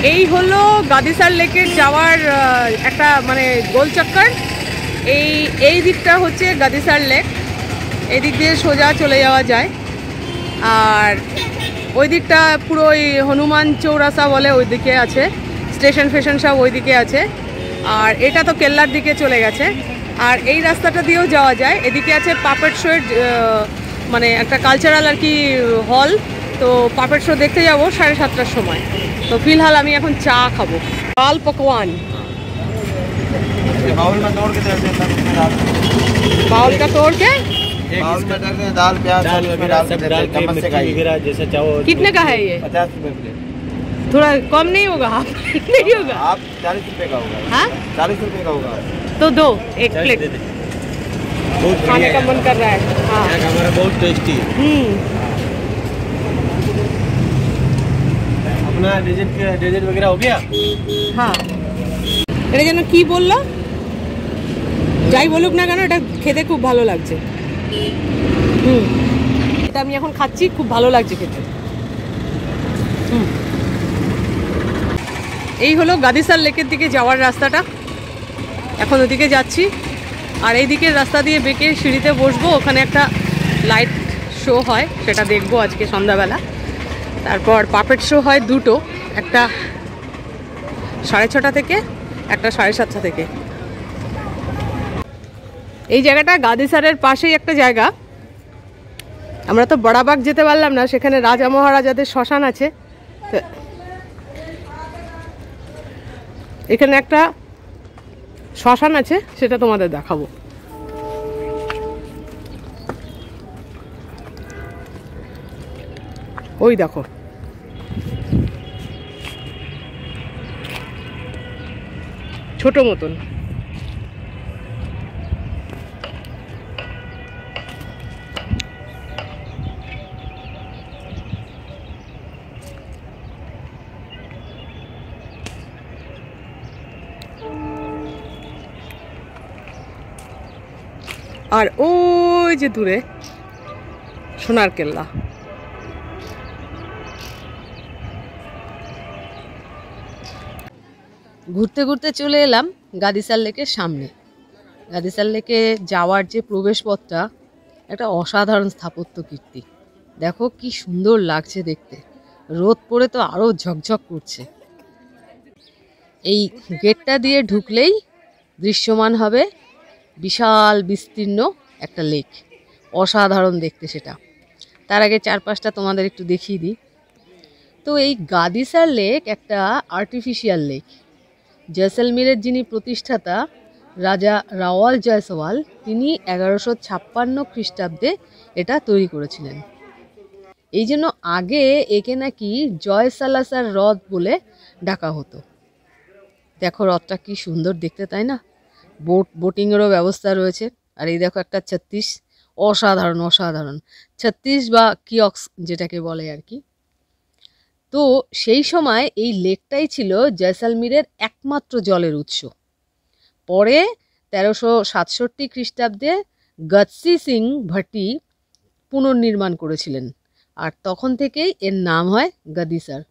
এই হলো গাদিসার লেকের যাওয়ার একটা মানে গোল চক্কর। এই দিকটা হচ্ছে গাদিসার লেক, এই দিক দিয়ে সোজা চলে যাওয়া যায়। আর ওই দিকটা পুরো ওই হনুমান চৌরাসা বলে ওই দিকে আছে, স্টেশন ফেশন সব ওই দিকে আছে। আর এটা তো কেল্লার দিকে চলে গেছে। আর এই রাস্তাটা দিয়েও যাওয়া যায়। এদিকে আছে পাপেট শোয়ের মানে একটা কালচারাল আর কি হল। তো পাপেট শো দেখতে যাবো 7:30টার সময়। তো ফিলহাল আমি এখন চা খাবো। দাল পকওয়ান बाउल का तोड़ के दाल प्याज चम्मच से खाइए जैसे चाहो। कितने का है ये? 50 रुपए प्लेट। थोड़ा कम नहीं होगा? हाफ नहीं होगा? आप 40 रुपए का होगा। हाँ 40 रुपए का होगा। तो दो एक प्लेट, खाने का मन कर रहा है। हाँ हमारा बहुत टेस्टी है। अपना डेजर्ट वगैरह हो गया। हाँ এটা যেন কি বললো, যাই বলুক না কেন এটা খেতে খুব ভালো লাগছে। এটা আমি এখন খাচ্ছি, খুব ভালো লাগছে খেতে। এই হলো গাদিসার লেকের দিকে যাওয়ার রাস্তাটা, এখন ওদিকে যাচ্ছি। আর এই দিকের রাস্তা দিয়ে বেঁকে সিঁড়িতে বসবো, ওখানে একটা লাইট শো হয় সেটা দেখবো আজকে সন্ধ্যাবেলা। তারপর পাপেট শো হয় দুটো, একটা 6:30 থেকে, একটা 7:30 থেকে। এই জায়গাটা গাদিসারের পাশেই একটা জায়গা। আমরা তো বড়াবাগ যেতে পারলাম না, সেখানে রাজা মহারাজাদের শ্মশান আছে। তো এখানে একটা শ্মশান আছে, সেটা তোমাদের দেখাবো। ওই দেখো, ছোট মতন। আর ওই যে দূরে সোনার কেল্লা। ঘুরতে ঘুরতে চলে এলাম গাদিসার লেকের সামনে। গাদিসার লেকে যাওয়ার যে প্রবেশপথটা, একটা অসাধারণ স্থাপত্য কীর্তি। দেখো কি সুন্দর লাগছে দেখতে, রোদ পড়ে তো আরও ঝকঝক করছে। এই গেটটা দিয়ে ঢুকলেই দৃশ্যমান হবে বিশাল বিস্তীর্ণ একটা লেক, অসাধারণ দেখতে সেটা। তার আগে চারপাশটা তোমাদের একটু দেখিয়ে দিই। তো এই গাদিসার লেক একটা আর্টিফিশিয়াল লেক। জয়সলমীরের যিনি প্রতিষ্ঠাতা রাজা রাওয়াল জয়সওয়াল, তিনি 1156 খ্রিস্টাব্দে এটা তৈরি করেছিলেন। এই জন্য আগে একে নাকি জয়সালাসার হ্রদ বলে ডাকা হতো। দেখো হ্রদটা কি সুন্দর দেখতে, তাই না? বোটিংয়েরও ব্যবস্থা রয়েছে। আর এই দেখো একটা 36, অসাধারণ অসাধারণ 36 বা কিয়ক্স যেটাকে বলে আর কি। তো সেই সময় এই লেকটাই ছিল জয়সলমীরের একমাত্র জলের উৎস। পরে 1367 খ্রিস্টাব্দে গৎসি সিং ভাটি পুনর্নির্মাণ করেছিলেন, আর তখন থেকেই এর নাম হয় গাদিসার।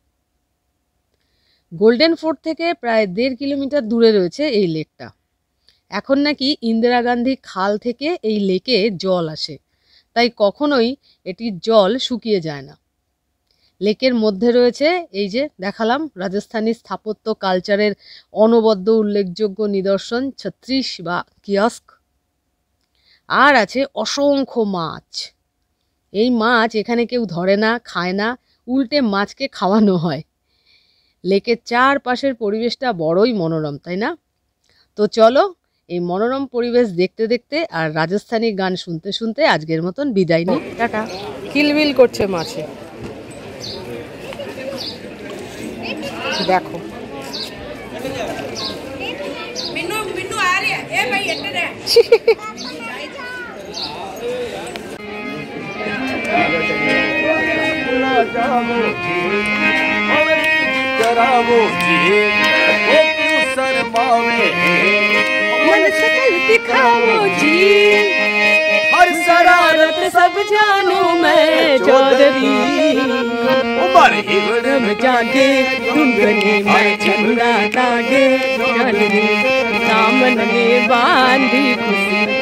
গোল্ডেন ফোর্ট থেকে প্রায় 1.5 কিলোমিটার দূরে রয়েছে এই লেকটা। এখন নাকি ইন্দিরা গান্ধী খাল থেকে এই লেকে জল আসে, তাই কখনোই এটির জল শুকিয়ে যায় না। লেকের মধ্যে রয়েছে এই যে দেখালাম রাজস্থানী স্থাপত্য কালচারের অনবদ্য উল্লেখযোগ্য নিদর্শন 36 বা কিয়স্ক। আর আছে অসংখ্য মাছ। এই মাছ এখানে কেউ ধরে না, খায় না, উল্টে মাছকে খাওয়ানো হয়। লেকের চারপাশের পরিবেশটা বড়ই মনোরম, তাই না? তো চলো এই মনোরম পরিবেশ দেখতে দেখতে আর রাজস্থানী গান শুনতে শুনতে আজকের মতন বিদায় নিই। টাটা। কিলবিল করছে মাছে, দেখো। दिखाओ जी, हर शरारत सब जानू मैं चौधरी, रम जागे कुंदनी मैं चंदा तागे, सामन ने बांधी खुशी